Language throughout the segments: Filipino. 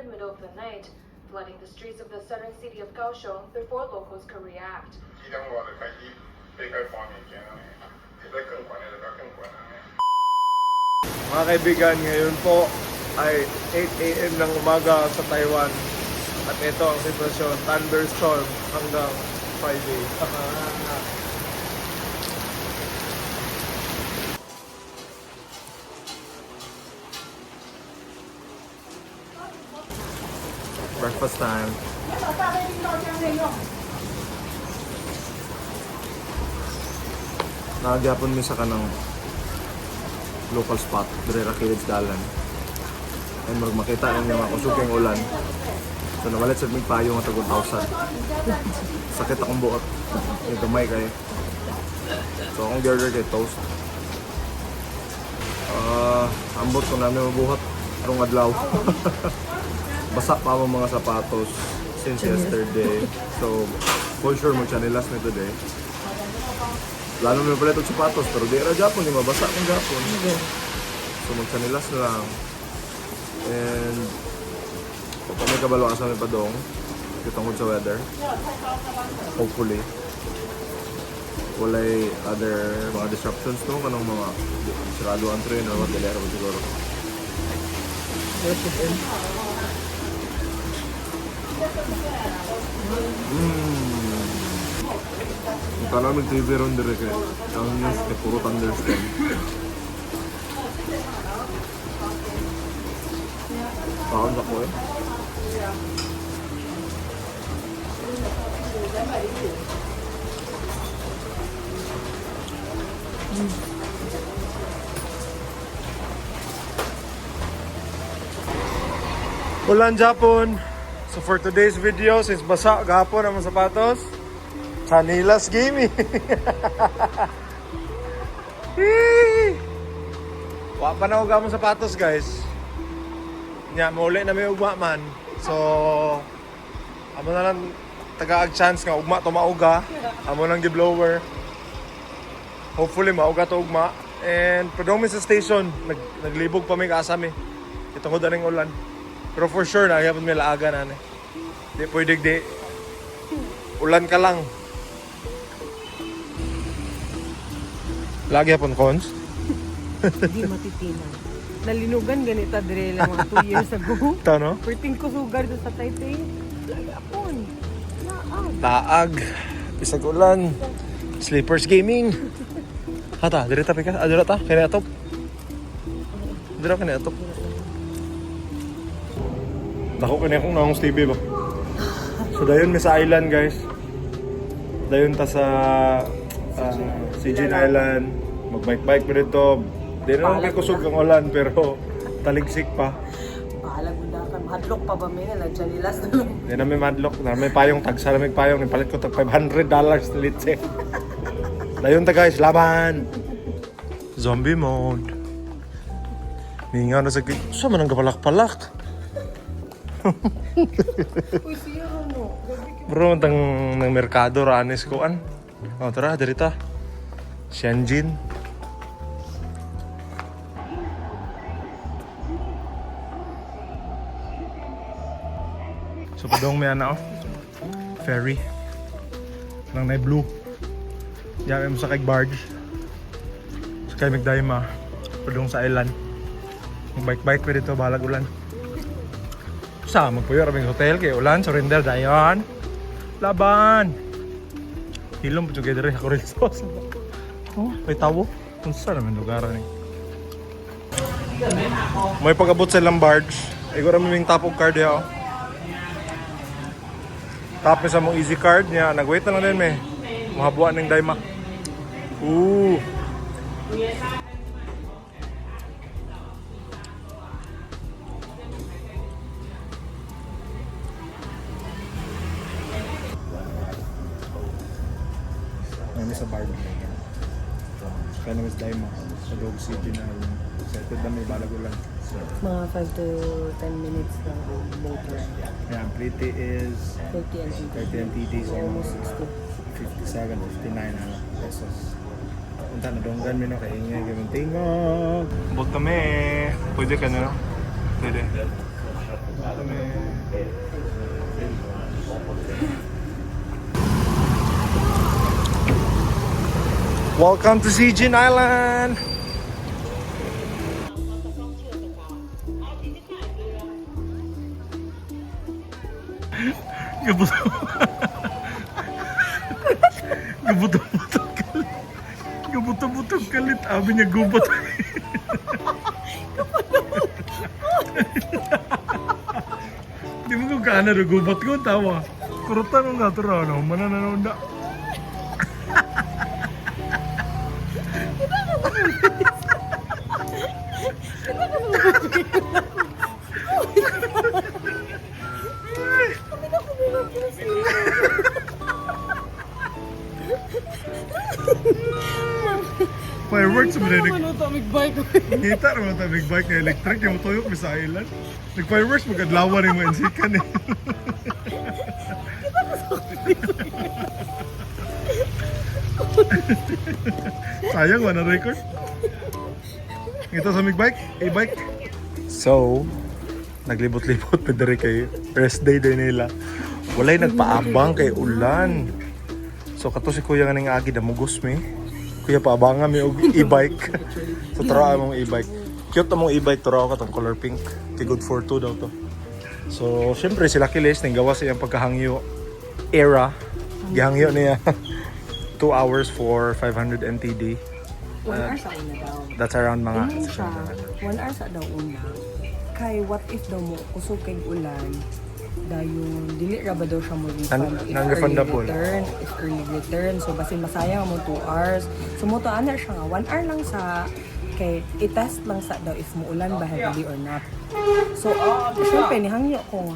the middle of the night, flooding the streets of the southern city of Kaohsiung before locals could react. Mga kaibigan, ngayon po ay 8 AM ng umaga sa Taiwan. At ito ang sitwasyon, thunderstorm hanggang Friday. Breakfast time. Nakagyapon mi sa kanang local spot, dire ra kilid sa dalan. Ay makita lang yung mga kusukeng ulan. So nawalit sa mig payo nga tagod 1,000. Sakit akong buot. Yung gamay kayo. So akong order kay toast. Ambot ko namin mabuhat karong adlaw. Basa pa ang mga sapatos since yesterday. So for sure magchanilas na today. Lalo na pala itong sapatos, pero di ra Japon, di mabasa kung Japon. So magchanilas na lang. And kung may kabalo asa may padong, kitungod sa weather. Hopefully. Walay other mga disruptions to, kanong mga sirado ang train or what, dilera ko siguro. Kalau may TV ron dire kay ang news kay puro thunderstorm. Kaon ako eh. Ulan Japon. So for today's video, since basa gahapon ang mga sapatos, Chanilas gaming. Wa pa na uga mong sapatos guys. Nya mauli na may ugma man. So amo na lang taga-ag chance nga ugma to mauga. Amo nang gi-blower. Hopefully mauga to ugma. And predominant sa station, naglibog pa may kaasam eh. Itungod na ng ulan. Pero for sure na yapon may laaga na ni. Di pwede di. Ulan ka lang. Lagi hapon cons? Hindi matitinan. Nalinugan ganita dire lang mga 2 years ago. Ito no? Perting ko sugar doon sa Taipei. Lagi hapon. Naag. Taag. Bisag ulan. Sleepers gaming. Hata, dire ta pika. Adira ta. Kaya atop. Adira ka na atop. Dako ka niya kung naong Stevie ba? So dayon may sa island guys. Dayon ta sa Sijin Island. Magbike-bike pa dito. Di na naman kusog ang ulan pero taligsik pa. Bahala gunda ka. Mahadlok pa ba may na? Chanilas na lang. Di na may madlock. Na may payong tagsa na may payong. Nipalit ko tag $500 na litse. Dayon ta guys, laban! Zombie mode. Ningaw na sa saan man ang kapalak-palak? Uy, siya ano? Bro, ng merkado, ranis ko an. O, tara, darita. Shenzhen. So, padong may ana, oh. Ferry. Nang na blue. Yami mo sa kay barge. Sa kay Magdayma. Padong sa island. Mag-bike-bike pa dito, balag ulan. Sa magpuyo raming hotel kay ulan, surrender dayon. Laban. Hilom po together ako rin sauce. Oh, may tawo. Kung saan naman lugar ni. May pag-abot sa ilang barge. Igor raming tapog card ya. Tapos sa mong easy card niya, nag-wait na lang din may. Mahabuan ng Dayma. Ano sa bar na yan. Kaya naman sa Dayma. Sa Dog City na yun. Settled na may balag ulan. Mga 5 to 10 minutes na boat ride. Yan, Plite is 30 and 30 NTD. So almost 60. 57, 59 pesos. Punta na donggan mi no kay ingay gaming tingog. Bot kami. Pwede ka na no? Pwede. Welcome to Sijin Island. Gabutong kalit. Abi niya gubat. Di mo kung kaana rin gubat ko. Tawa. Kurutan mo nga ito raw. Manananood na. Fireworks mo na Ano to, big bike? Ngita naman ta big bike na electric yung tuyok mi sa island. Nag-fireworks magkadlawan rin mo insikan eh. Sayang wala record. Ngita sa big bike, e-bike. So, naglibot-libot pa diri kay rest day din nila. Walay nagpaabang kay ulan. So kato si kuya nga ning agi damugos mi. Kuya paabangan mi og e-bike. So tara among e-bike. Cute among e-bike tara ka tong color pink. Kay good for two daw to. So syempre sila kilis ning gawas iyang pagkahangyo era. Gihangyo niya 2 hours for 500 NTD. 1 hour sa una daw. That's around mga Ingon siya, 1 hour sa daw una. Kay what if daw mo kusog kay ulan, dayon dili ra ba daw siya mo refund? If Non-refundable. early return, if early return, so basin masayang mo 2 hours. So mo to ana siya nga 1 hour lang sa kay i-test lang sa daw if muulan ba heavily or not. So syempre nihangyo ko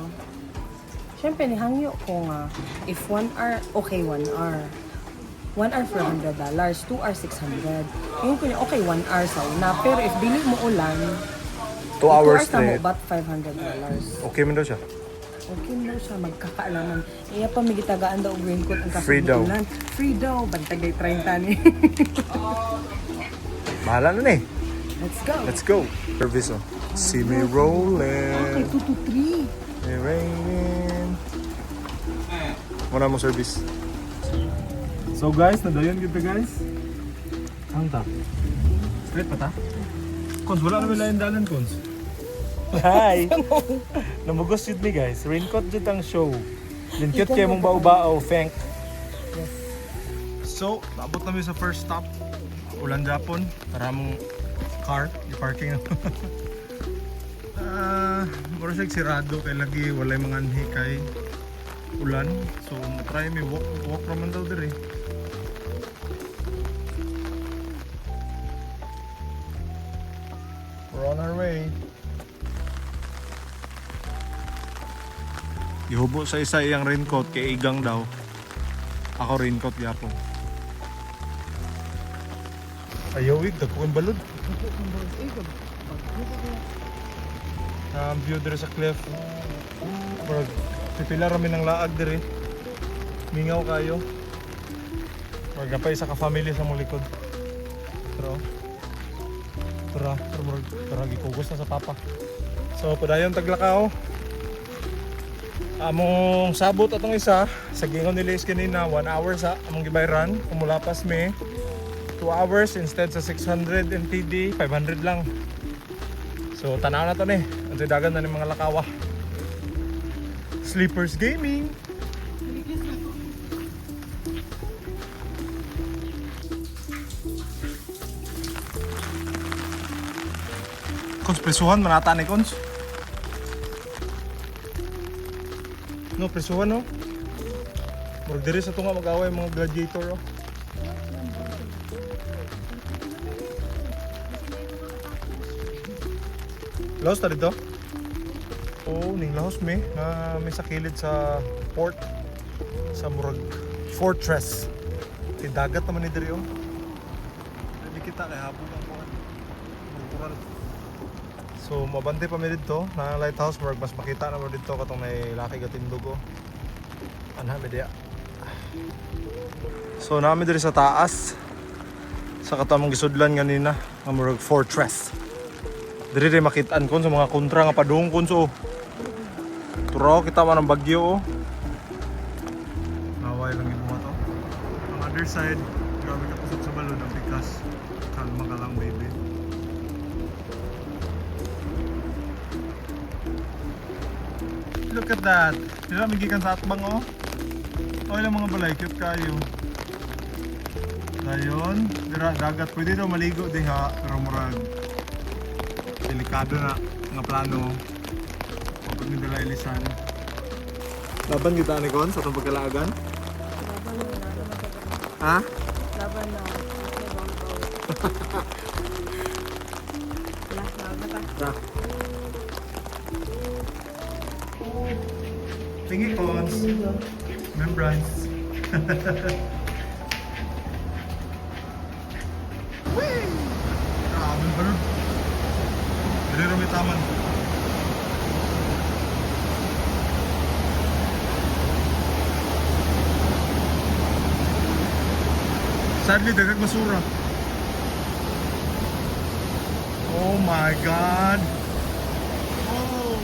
nga. If 1 hour, okay 1 hour. 1 hour $400, 2 hours $600. Yung kunya okay 1 hour sa una, pero if dili mo ulan, 2 hours na mo straight. bat $500. Okay man daw siya. Okay na siya, magkakaalaman. Iya pa may gitagaan daw og raincoat ang Free daw. kasundulan. Free daw, bantagay 30 ni. Bahala na ni. Let's go. Let's go. Service oh. See me Okay, rolling. 2 to 3. May raining. Muna mo service. So guys, nadayon kita guys. Ang ta. Straight pa ta? Kons, wala naman lain dalan, Kons. Hi! Namugos yun ni guys. Raincoat dyan ang show. Linkot kayo mong bao-bao, Fenk. Yes. So, naabot namin sa first stop. Ulan Japon. Para mong car. I-parking na. Mura siya sirado kay lagi walay mga anhi kay ulan. So, try me walk naman daw diri. We're on our way. Ihubo sa isa iyang raincoat kay igang daw. Ako raincoat gyapon. Ayaw wig, dagkong balod. View diri sa cliff. Parang pipila rami ng laag diri. Mingaw kayo. Parang pa isa ka family sa mong likod. Pero gikugos na sa papa. So padayon taglakaw. Among sabot atong isa sa gingon nila is kanina 1 hour sa among gibayran. Kumulapas me 2 hours instead sa 600 NTD 500 lang. So tanaw na to ni. Ang dagan na ni mga lakawa. Sleepers Gaming. Kons presuhan manata ni Kons. No presuhan no. Murag diri sa tunga mag-away mga gladiator oh. Lahos ta dito? Oo, ning lahos me na may sa kilid sa port sa murag fortress. Kay dagat naman ni diri oh. Dili kita kay habog ang kuan. Murag so mabante pa mi dito na lighthouse murag mas makita na mo dito katong nay laki gatindog oh. Anha mi diya. So nami diri sa taas. Sa katamong gisudlan kanina nga murag fortress. Diri rin makitaan kon sa mga kontra nga padung kon so. Turo, kita mo ng bagyo oh. Naway lang yung mga to. Ang other side, grabe ka pusot sa balon ang bigas. Kalma ka lang baby. Look at that! Dila migikan sa atbang oh. O ilang mga balay, cute kayo. Dayon, dira dagat pwede daw maligo diha pero murag delikado na nga plano. Pag nila ilisan. Laban kita ni Kon sa itong pagkalaagan? Laban na, Ha? laban na. Last na ta. Tingi Cons. Membrance. Whee! Grabe ba nun? Dili rin may taman. Sadly, dagag masura. Oh my God! Oh!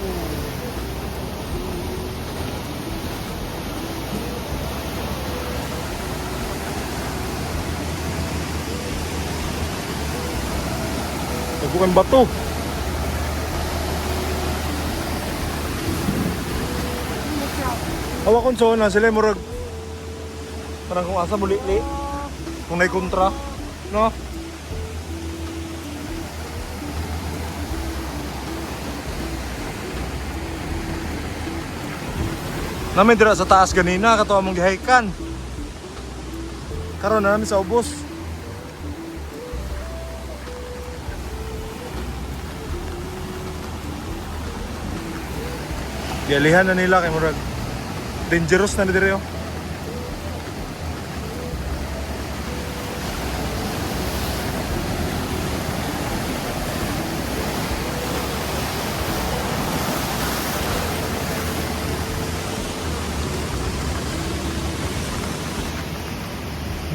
Bukan bato. Hawa kon so na sila murag parang kung asa muli-li. Kung may kontra, no? Namin dira sa taas ganina kato among gihikan. Karon na namin sa ubos. Gialihan na nila kay murag dangerous na dire oh.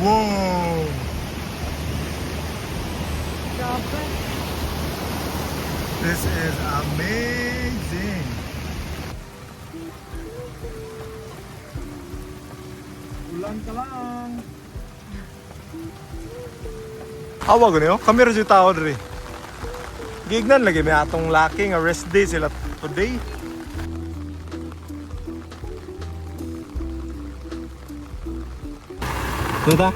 Wow! Grabe. This is amazing! Ulan ka lang! Awa ko niyo, kami rin yung tao rin. Gignan lagi, may atong laki nga rest day sila today. Tuta?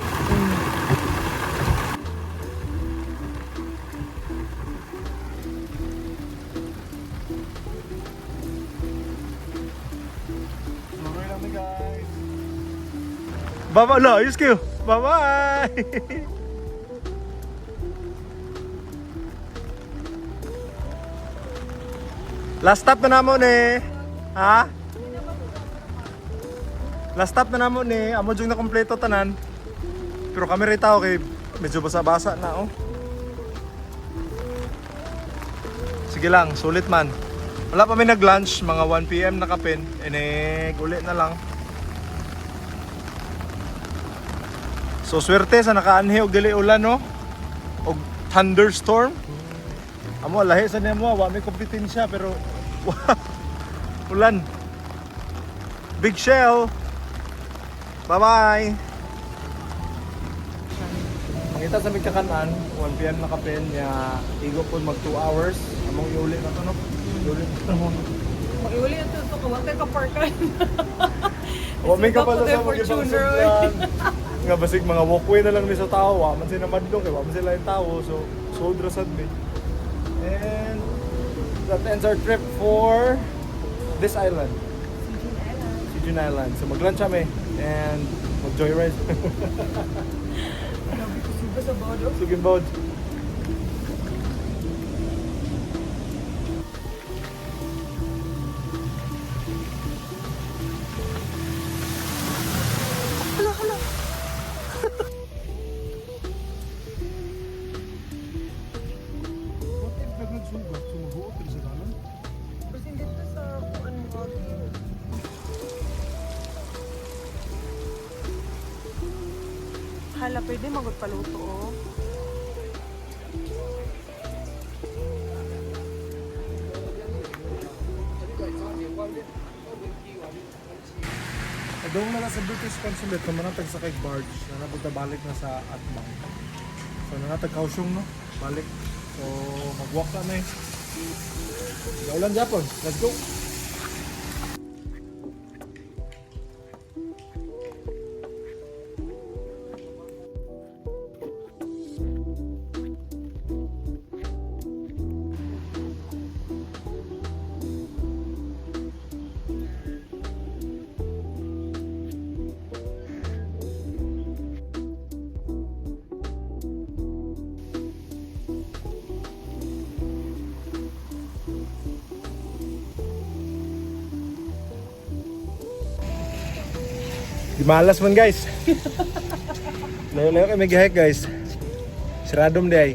Okay lang guys. Bye-bye lo, ayos kayo. Bye-bye. Last stop na namon eh. Ha? Last stop na namon eh. Amo jung na kompleto tanan. Pero kami rin tao kay medyo basa-basa na oh. Sige lang, sulit man. Wala pa may nag-lunch, mga 1 PM na kapin. Ulit na lang. So swerte sa nakaanhi og dili ulan no. Og thunderstorm. Amo lahi sa nimo, wa may kompetensya pero ulan. Big shell. Bye-bye. Mangita sa magkakanan, 1 PM na kapin niya igo po mag 2 hours. Among iuli na to no. Iuli na to. Mag-iuli na ito. Kawag ka parkan. Wa may ka pa sa Fortuner. nga basig mga walkway na lang ni sa tao, wa man sila madlong kay wa man sila yung tao, so sold rasad mi. And that ends our trip for this island. Sijun Island. So mag-lunch kami and mag-joyride. Suga sa bodo. Sugin bod. Kasi dito sa kuan mo. Hala, pwede magpaluto oh. Doon na sa British Consulate, namanatag sa kay barge, na napunta balik na sa Atbang. So nanatag Kaohsiung no, balik. So mag-walk ka na eh. Ulan Japon, let's go! Di malas man guys. Layo-layo kami gihike guys. Siradom di ay.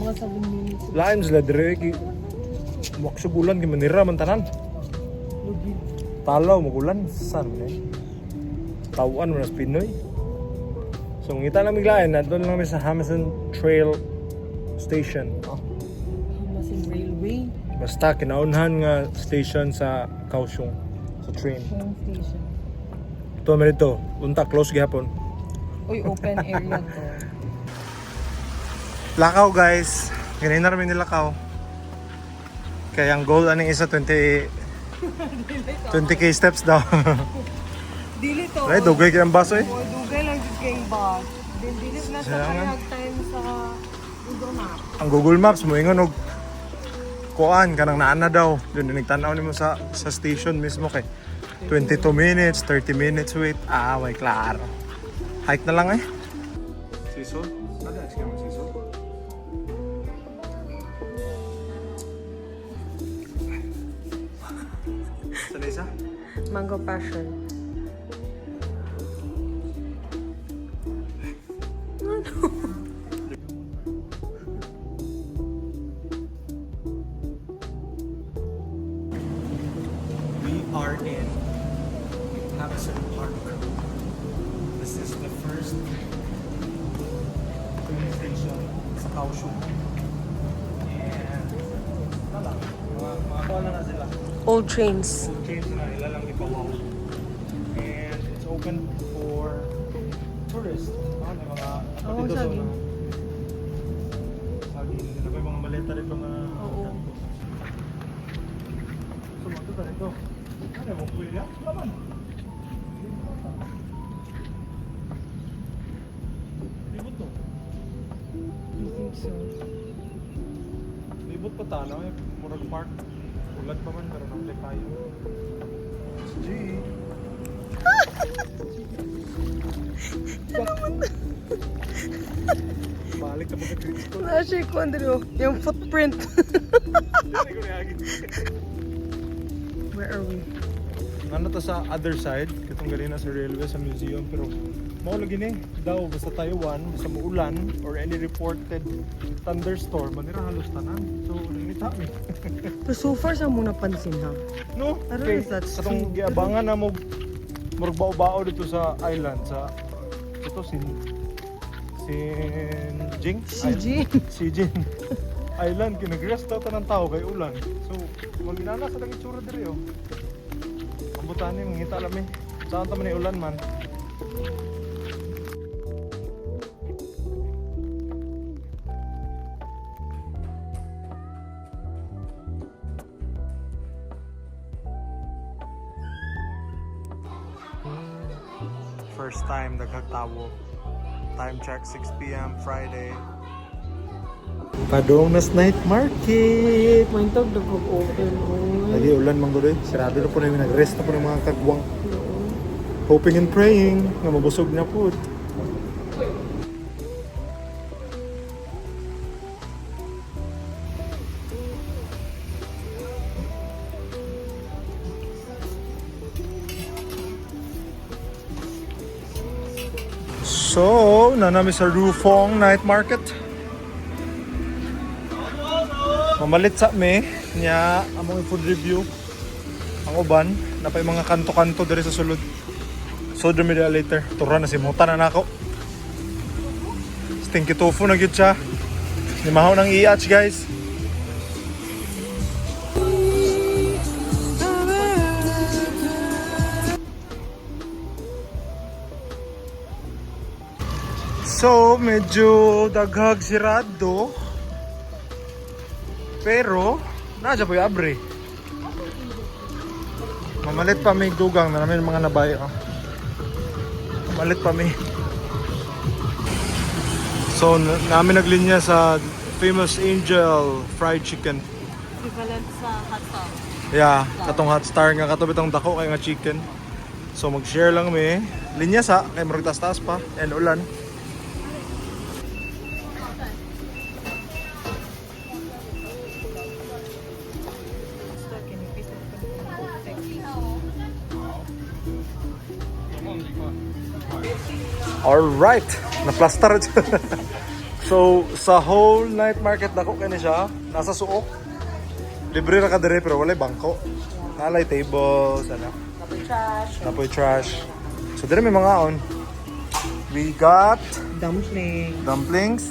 Mga 7 minutes. Lain sila dire ki. Wakso bulan ki manira man tanan. Lugi. Talaw magulan san eh. Tawuan mo na sa Pinoy. So ngita lang miglain na doon lang kami sa Hamilton Trail Station. Masin railway. Basta kinaunhan nga station sa Kaohsiung sa train. Home station. Ito man ito, unta close gihapon. Uy, open area to. Lakaw guys, ganyan na rin nilakaw. Kaya ang goal aning isa 20k steps daw. Dili to. Right, dugay kayang baso eh. Oy, dugay lang jud kayong bus. Dili na sa Sayangan. kanang time sa Google Maps. Ang Google Maps mo ingon og kuan kanang naana daw. Doon nagtanaw nimo sa station mismo kay 22 minutes, 30 minutes wait. Ah, may klaro. Hike na lang eh. Siso? Ada siya mo siso. Sanay sa? Mango passion. We are in Hamilton Park. This is the first train station sa Kaohsiung. And wala, mga wala na sila. Old trains. Old trains na nila lang ipawaw. And it's open for tourists. May mga Oo, saging. Saging. Ano ba yung mga maleta rito na Oo. So, ito na ito. Ano yung kuya? Laman. Libot to. I think so. Libot pa ta, no? Murag park. Ulat pa man, pero naklay tayo. G. Balik ka pagka-Cristo. Nasa ko Andrew, yung footprint. Hindi ko reagin. Where are we? Ano to sa other side, katong gali na sa railway, sa museum, pero maulagi ni daw basta Taiwan, basta muulan or any reported thunderstorm, manira halos tanan. So, nangita mi. Pero so far sa muna pansin ha. No? I don't know if that's katong true. giabangan na mo murag bao-bao dito sa island sa ito Jing? CG. Jing Island, kinag-rest out ng tao kay ulan. So, maginana sa langit tsura diri oh. Ambutan yung ngita alam eh. Saan taman yung ulan man. First time nagkagtawo. Time check 6 p.m. Friday. Padongnas Night Market. May tag open. Lagi ulan mang guloy. Sarado na po na yung nag-rest na po ng mga kagwang. Hoping and praying na mabusog na po. So, nanami sa Rufong Night Market. Mamalit sa me niya among food review. Ang uban, napay mga kanto-kanto diri sa sulod. So, dumi dia later. Tura na si Muta na nako. Stinky tofu na gyud siya. Limahaw ng iach, guys. So, medyo daghag sirado. Pero, nadya po yung abre. Mamalit pa may dugang na namin mga nabayo. Mamalit pa may. So, namin naglinya sa famous Angel fried chicken. Equivalent sa hot dog. Yeah, katong hot star nga kato bitong dako kay nga chicken. So mag-share lang mi. Linya sa kay murag taas pa and ulan. Alright, na-plaster. So sa whole night market dako kani siya, nasa suok. Libre ra ka dire pero walay bangko. Nalay tables, ano. Napoy trash. Napoy trash. So dire may mga on. We got dumplings,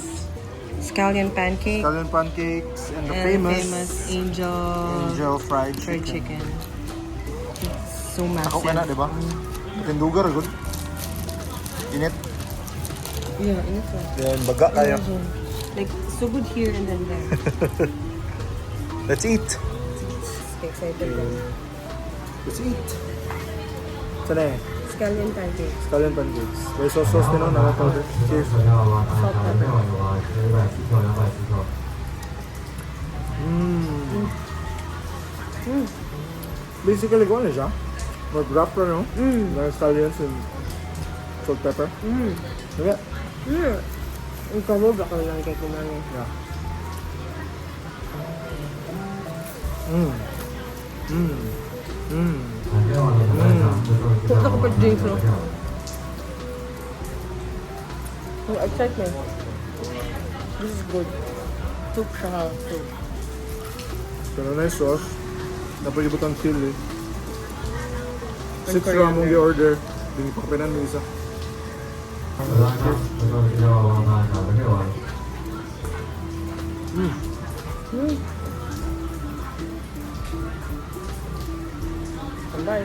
Scallion pancake. Italian pancakes, and the and famous, angel fried fried chicken. chicken. So Ako massive. ka na, di ba? Tindugar, good. Init. Yeah, in it. Then baga kayo. Like so good here and then there. Let's eat. Excited. Let's eat. Sana eh. Scallion pancake. Italian pancakes. May sauce din no, na powder. Cheers. Salt pepper. Basically, kung ano siya? More wrap pa, no? Like scallions and salt pepper. Okay. Ang kabog ako lang kay kumain. Yeah. Kung ako pa drinks, no? Oh, excitement. This is good. Soup siya ha. Soup. Pero nice sauce. Napalibot ang chili. And 6 coriander. ramong i-order. Hindi pa kapinan mo isa. Sambal.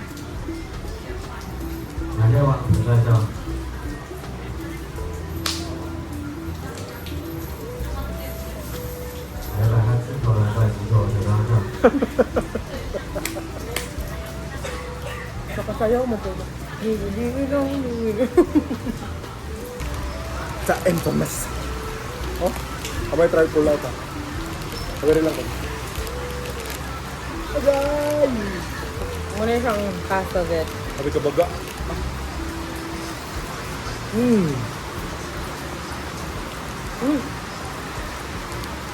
Nakasayaw mo to. Sa infamous. Oh, abay try pull out ah. Abay lang ko. Agay! Muna siyang half of it. Abay ka baga.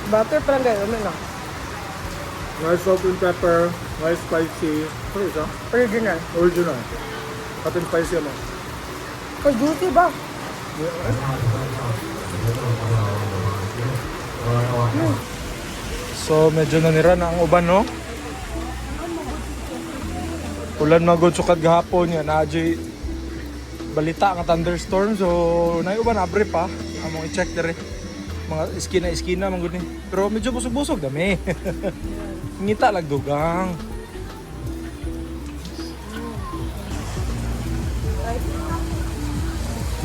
Butter pa lang gano'n na. Nice salt and pepper. Nice spicy. Ano isa? Original. Original. Hot and spicy ano. Juicy ba? So medyo nanira na ang uban no. Ulan magod sukad gahapon yan. Nadyo balita nga thunderstorm. So naiuban abre pa. Among i-check dire. Mga iskina man gud ni. Pero medyo busog-busog dami. Ngita lag dugang.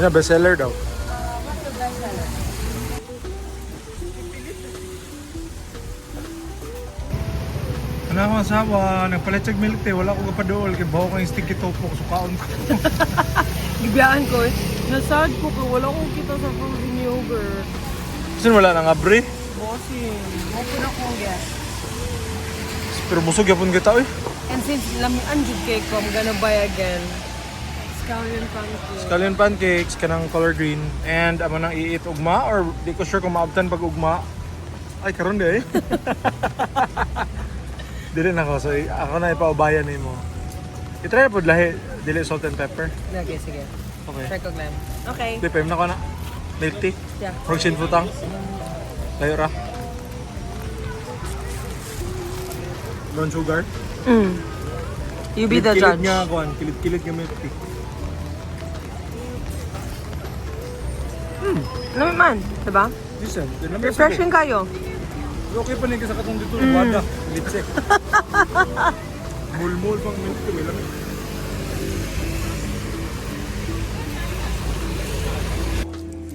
Yan best seller daw. Ano ako asawa, nagpalit siyag milk tea, wala ko kapadool, kaya baho kang sticky topo, sukaon ko. Gibiyaan ko eh. Nasad ko kaya wala akong kita sa frozen yogurt. Kasi wala nang abre, Bossing. Okay na ko guys. pero busog yapon kita eh. And since lamian jud kay ko, I'm gonna buy again. Scallion pancake. Scallion pancakes, kanang color green, and amo nang i-eat ugma, or di ko sure kung maabtan pag ugma. Ay, karon di eh. Dili na ako, so ako na ipaubayan ni mo. I-try na po lahi, dili salt and pepper. Okay, sige. Okay. Try ko glam. Okay. Di, pem na ko na. Milk tea. Yeah. Roxin futang. Layo ra. Non-sugar. You be the Kilit judge. nga ako, kilit-kilit nga milk tea. Ano man, diba? Listen, Refreshing kayo. Okay pa rin ka sa katong dito, wada. Litse. Mulmul pang milk tea, may lamig.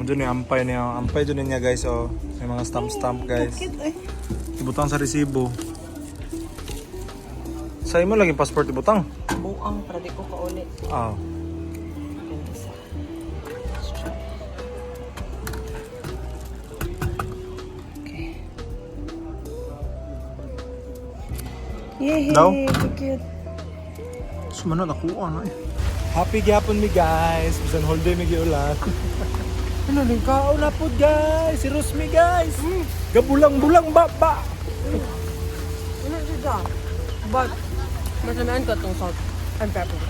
Doon yung ampay niya. Ampay doon niya guys. Oh. May mga stamp guys. Cute eh. Ibutang sa resibo. Sa imo lagi passport ibutang. Buang, para di ko kauli. Ah. Okay. Yay! Daw? So cute. Sumano nakuha na eh. Happy gyapon mi guys. Bisan whole day mi giulan. Ano ning kaon na pod guys. Si Rosmi guys. Gabulang-bulang baba. Ano siya? But, masanaan ko itong salt and pepper.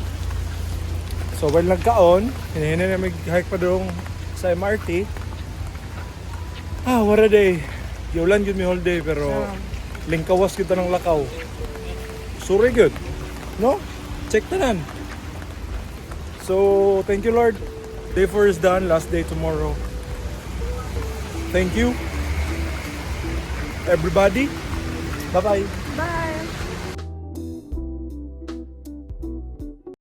So while nagkaon, hinihina na mag-hike pa doon sa MRT. Ah, what a day. Giulan yun mi whole day pero lingkawas kita ng lakaw. Sorry good. No? Check tanan. So, thank you Lord. Day 4 is done. Last day tomorrow. Thank you. Everybody. Bye-bye. Bye!